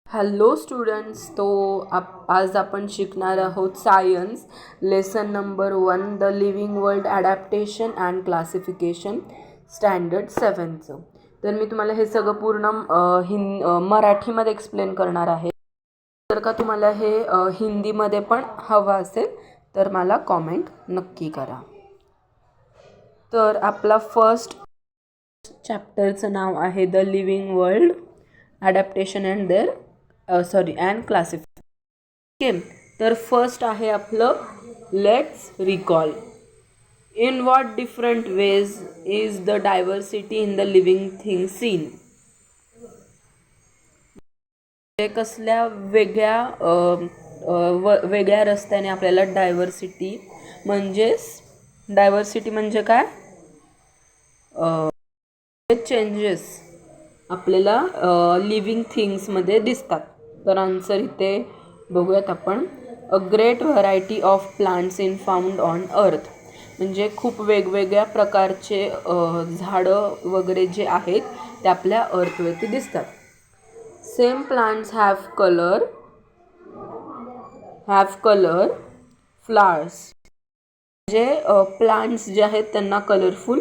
Hello students, आज आपण शिकणार आहोत science lesson number 1 the living world adaptation and classification standard 7चं. तर मी तुम्हाला हे सगळं पूर्ण मराठीमध्ये एक्सप्लेन करणार आहे. जर का तुम्हाला हे हिंदीमध्ये पण हवं असेल तर मला कॉमेंट नक्की करा. तर आपला फर्स्ट चॅप्टरचं नाव आहे the living world adaptation and and classification. Okay, तर फर्स्ट आहे आपलं let's recall. In what different ways is the diversity in the living thing seen. कसल्या वेगळ्या रस्त्याने आपल्याला डायव्हर्सिटी म्हणजे काय, चेंजेस आपल्याला लिव्हिंग थिंग्समध्ये दिसतात. तर आन्सर इथे बघूयात आपण. A great variety of plants in found on earth. म्हणजे खूप वेगवेगळ्या प्रकारचे झाडं वगैरे जे आहेत ते आपल्या अर्थवरती दिसतात. Some plants have colour flowers. म्हणजे प्लांट्स जे आहेत त्यांना कलरफुल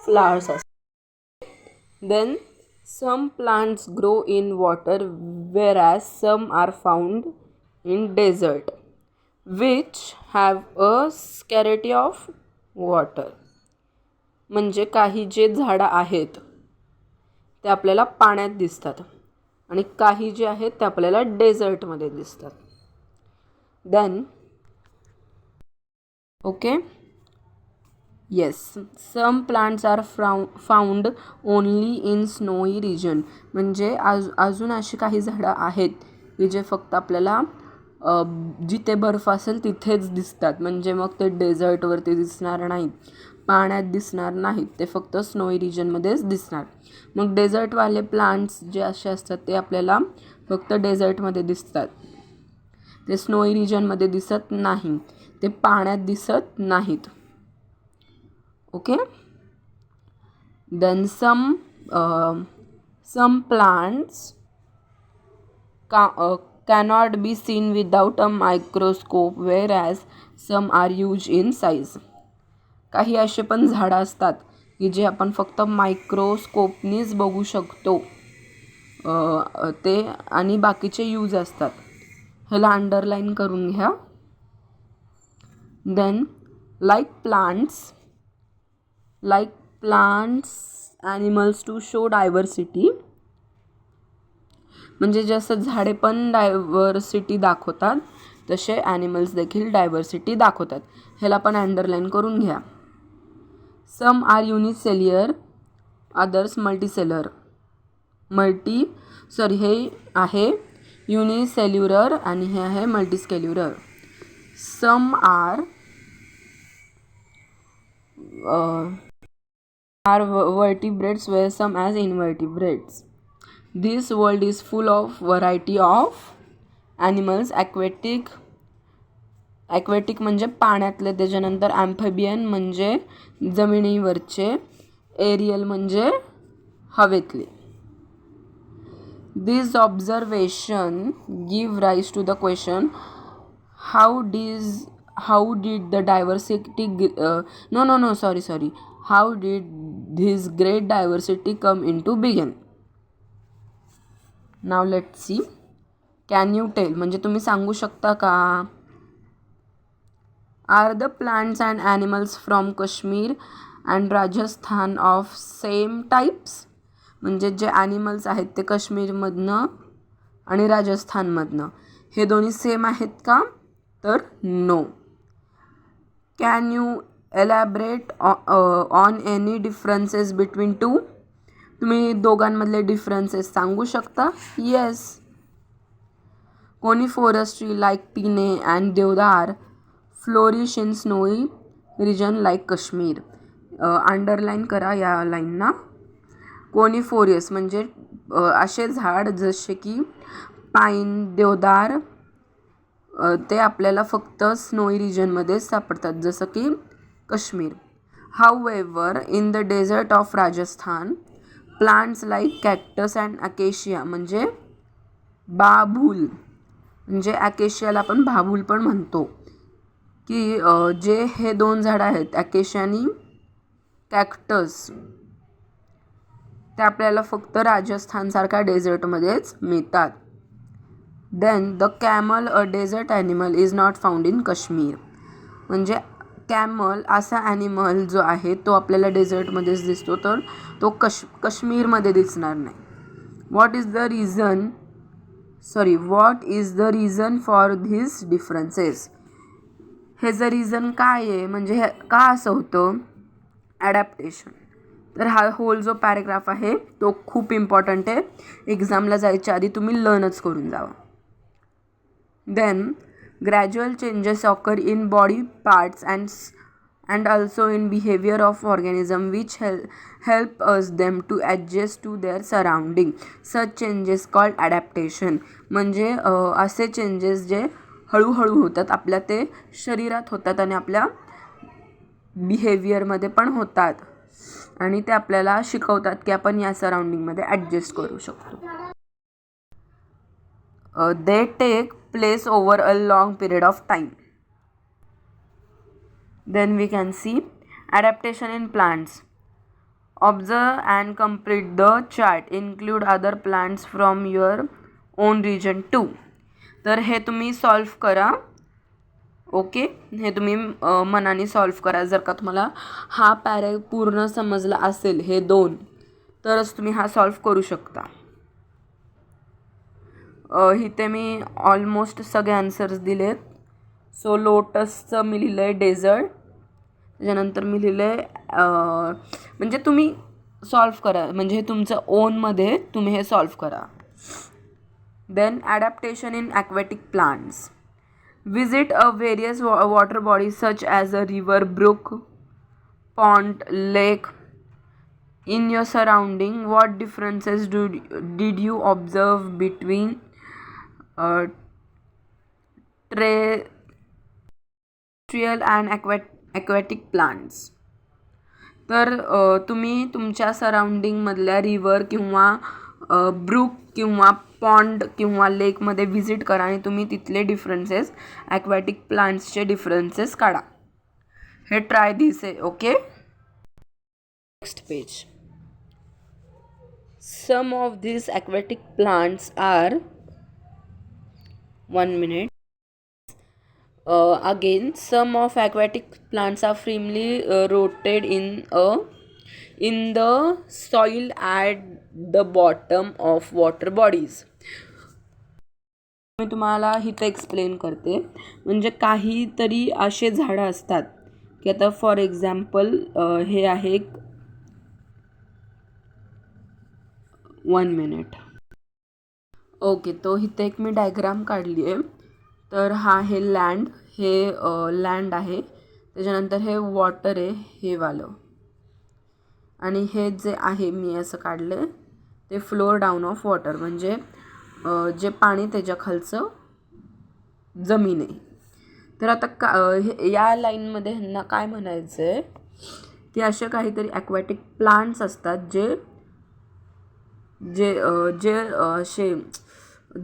फ्लावर्स असतात. Then some plants grow in water whereas some are found in desert which have a scarcity of water. म्हणजे काही जे झाडं आहेत ते आपल्याला पाण्यात दिसतात आणि काही जे आहेत ते आपल्याला डेझर्टमध्ये दिसतात. Then okay, yes, some plants are found only in snowy region. म्हणजे अजून अशी काही झाडं आहेत की जे फक्त आपल्याला जिथे बर्फ असेल तिथेच दिसतात. म्हणजे मग ते डेझर्टवरती दिसणार नाहीत, पाण्यात दिसणार नाहीत, ते फक्त स्नोई रिजनमध्येच दिसणार. मग डेझर्टवाले प्लांट्स जे असे असतात ते आपल्याला फक्त डेझर्टमध्ये दिसतात, ते स्नोई रिजनमध्ये दिसत नाही, ते पाण्यात दिसत नाहीत. Okay, then some plants cannot be seen without a microscope whereas some are huge in size. काही असे पण झाडं असतात की जे आपण फक्त मायक्रोस्कोपनीच बघू शकतो ते, आणि बाकीचे यूज असतात. ह्याला अंडरलाईन करून घ्या. Then like plants animals to show diversity. म्हणजे जसं झाडे पण डायव्हर्सिटी दाखवतात तसे ॲनिमल्स देखील डायव्हर्सिटी दाखवतात. ह्याला पण अंडरलाईन करून घ्या. Some are unicellular others multicellular. हे आहे युनिसेल्युलर आणि हे आहे multicellular. Some are vertebrates where some as invertebrates. This world is full of variety of animals. aquatic म्हणजे पाण्यातले, त्याच्यानंतर amphibian म्हणजे जमिनीवरचे, aerial म्हणजे हवेतले. This observation give rise to the question how did the diversity how did this great diversity come into being. Now let's see. Can you tell म्हणजे तुम्ही सांगू शकता का, are the plants and animals from Kashmir and Rajasthan of same types. म्हणजे जे animals आहेत ते काश्मीरमधनं आणि राजस्थानमधनं हे दोन्ही सेम आहेत का, तर no. Can you elaborate on any differences between two. तुम्ही दोघांमधले डिफरन्सेस सांगू शकता. Yes. Coniferous tree like pine and deodar flourish in snowy region like Kashmir. Underline करा या लाईनना. कोनिफोरस म्हणजे असे झाड जसे की पाईन, देवदार, ते आपल्याला फक्त स्नोई रिजनमध्ये सापडतात जसं की Kashmir. However in the desert of Rajasthan plants like cactus and acacia म्हणजे बाभूल म्हणजे ॲकेशियाला आपण बाभूल पण म्हणतो, की जे हे 2 झाडं आहेत ॲकेशिया आणि कॅक्टस, ते आपल्याला फक्त राजस्थानसारख्या डेझर्टमध्येच मिळतात. Then the camel a desert animal is not found in Kashmir. म्हणजे कॅमल असा ॲनिमल जो आहे तो आपल्याला डेझर्टमध्येच दिसतो, तर तो काश्मीरमध्ये दिसणार नाही. What is the reason for this differences. हे जर रिझन काय आहे, म्हणजे हे का असं होतं, ॲडॅप्टेशन. तर हा होल जो पॅरेग्राफ आहे तो खूप इम्पॉर्टंट आहे. एक्झामला जायच्या आधी तुम्ही लर्नच करून जावा. Then gradual changes occur in body parts and also in behavior of organism which help us them to adjust to their surrounding. Such changes called adaptation. म्हणजे असे चेंजेस जे हळूहळू होतात आपल्या, ते शरीरात होतात आणि आपल्या बिहेवियरमध्ये पण होतात, आणि ते आपल्याला शिकवतात की आपण या सराउंडिंगमध्ये ॲडजस्ट करू शकतो. They take place over a long period of time. Then we can see adaptation in plants. Observe and complete the chart. Include other plants from your own region too. तर हे तुम्ही सॉल्व करा. Okay, हे तुम्ही मनाने solve करा. जर का तुम्हाला हा पूर्ण समजला असेल, हे 2, तरच तुम्ही हा सॉल्व करू शकता. इथे मी ऑलमोस्ट सगळे आन्सर्स दिलेत. सो लोटसचं मी लिहिलं आहे डेझर्ट, त्याच्यानंतर मी लिहिलं आहे, म्हणजे तुम्ही सॉल्व करा, म्हणजे हे तुमचं ओनमध्ये तुम्ही हे सॉल्व करा. Then adaptation in aquatic plants. Visit a various water bodies such as a river, brook, pond, lake in your surrounding. What differences did you observe between terrestrial and aquatic plants. तर तुम्ही तुमच्या सराउंडिंगमधल्या river किंवा book किंवा pond किंवा लेकमध्ये visit करा आणि तुम्ही तिथले डिफरन्सेस, ॲक्वॅटिक प्लांट्सचे डिफरन्सेस काढा. हे ट्राय दिस आहे. Okay, next page. Some of these aquatic plants are, 1 minute. Again, some of aquatic plants are firmly rooted in the soil at the bottom of water bodies. मी तुम्हाला इथे explain करते. म्हणजे काहीतरी असे झाडं असतात की आता फॉर एक्झाम्पल हे आहे 1 minute. ओके, तो इथे एक मी डायग्राम काढली आहे. तर हा हे लँड, हे लँड आहे, त्याच्यानंतर हे वॉटर आहे, हे वालं, आणि हे जे आहे मी असं काढलं आहे ते फ्लोअर डाऊन ऑफ वॉटर, म्हणजे जे पाणी त्याच्या खालचं जमीन आहे. तर आता या लाईनमध्ये ह्यांना काय म्हणायचं आहे की असे काहीतरी ॲक्वॅटिक प्लांट्स असतात जे जे जे असे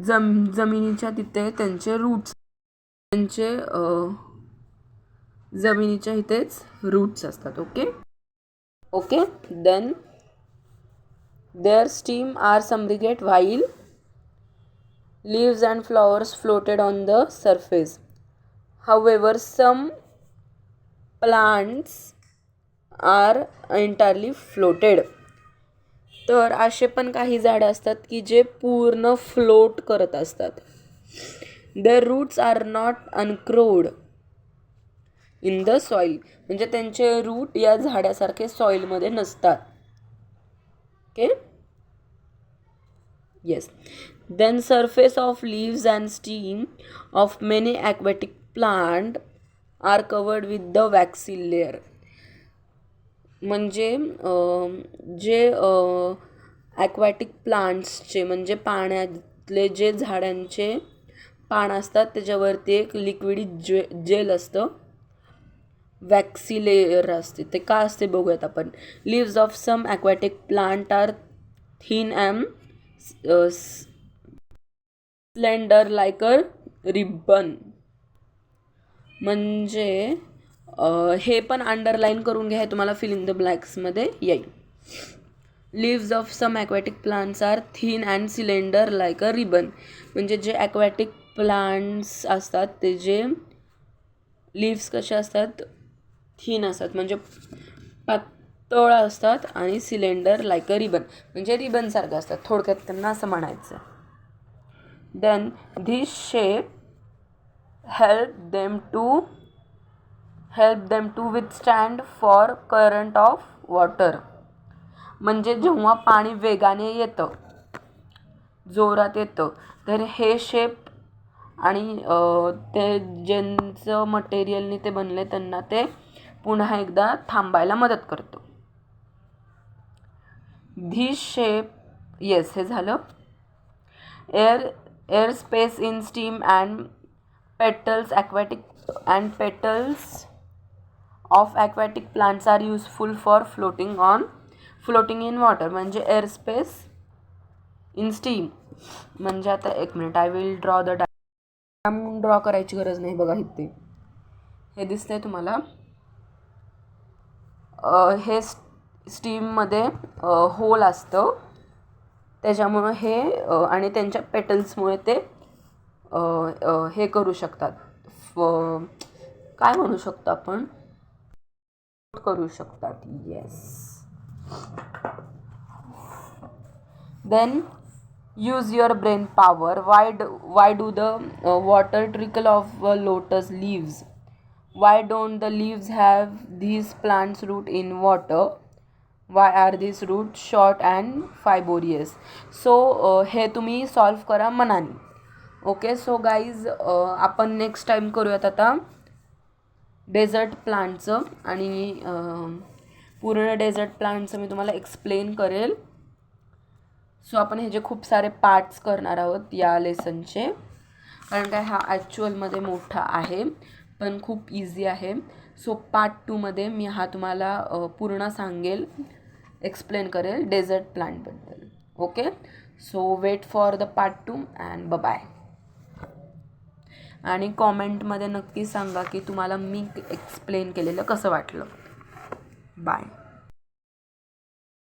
जमिनीच्या तिथे त्यांचे रूट्स, त्यांचे जमिनीच्या इथेच रूट्स असतात. Okay. Then their stem are submerged while leaves and flowers floated on the surface. However, some plants are entirely floated. तर असे पण काही झाडं असतात की जे पूर्ण फ्लोट करत असतात. Their roots are not anchored in the soil. म्हणजे त्यांचे रूट या झाडासारखे सॉइलमध्ये नसतात. Okay, yes. Then surface of leaves and stem of many aquatic plant are covered with the waxy layer. म्हणजे जे ॲक्वॅटिक प्लांट्सचे, म्हणजे पाण्यातले जे झाडांचे पान असतात त्याच्यावरती एक लिक्विड जेल असतं, वॅक्सी लेयर असते. ते का असते बघूयात आपण. Leaves of some aquatic plant are thin and slender like a ribbon. म्हणजे हे पण अंडरलाईन करून घ्या, हे तुम्हाला फिल इन द ब्लॅक्समध्ये येईल. Leaves of some aquatic plants are thin and cylinder like a ribbon. म्हणजे जे ॲक्वॅटिक प्लांट्स असतात ते जे लिव्स कसे असतात, थिन असतात म्हणजे पातळ असतात, आणि सिलेंडर लाईक अ रिबन म्हणजे रिबनसारखं असतात, थोडक्यात त्यांना असं म्हणायचं. Then this shape help them to withstand for current of water. म्हणजे जेव्हा पाणी वेगाने येतं, जोरात येतं, तर हे शेप आणि ते ज्यांचं मटेरियलने ते बनले त्यांना ते पुन्हा एकदा थांबायला मदत करतो. धिस शेप, येस हे झालं. Air space in steam and petals of aquatic plants are useful for floating in water. म्हणजे एअर स्पेस इन स्टीम म्हणजे आता एक minute, I will draw the diagram. Draw करायची गरज नाही, बघा इथे हे दिसतंय तुम्हाला. हे स्टीममध्ये होल असतं, त्याच्यामुळं हे आणि त्यांच्या पेटल्समुळे ते हे करू शकतात, काय म्हणू शकतो आपण, करू शकतात. Yes. Then use your brain power. Why do the water trickle of lotus leaves? Why don't the leaves have these plants root in water? Why are these root short and fibrous? So हे तुम्ही solve करा मनाने. Okay, so guys आपण next time करूयात आता dessert प्लांटचं, आणि पूर्ण dessert प्लांटचं मी तुम्हाला एक्सप्लेन करेल. सो आपण हे जे खूप सारे पार्ट्स करणार आहोत या लेसनचे, कारण काय हा ॲक्च्युअलमध्ये मोठा आहे पण खूप इझी आहे. सो पार्ट 2मध्ये मी हा तुम्हाला पूर्ण सांगेल, एक्सप्लेन करेल डेझर्ट प्लांटबद्दल. Okay, so wait for the part 2 and bye. आणि कॉमेंटमध्ये नक्की सांगा की तुम्हाला मी एक्सप्लेन केलेलं कसं वाटलं. बाय.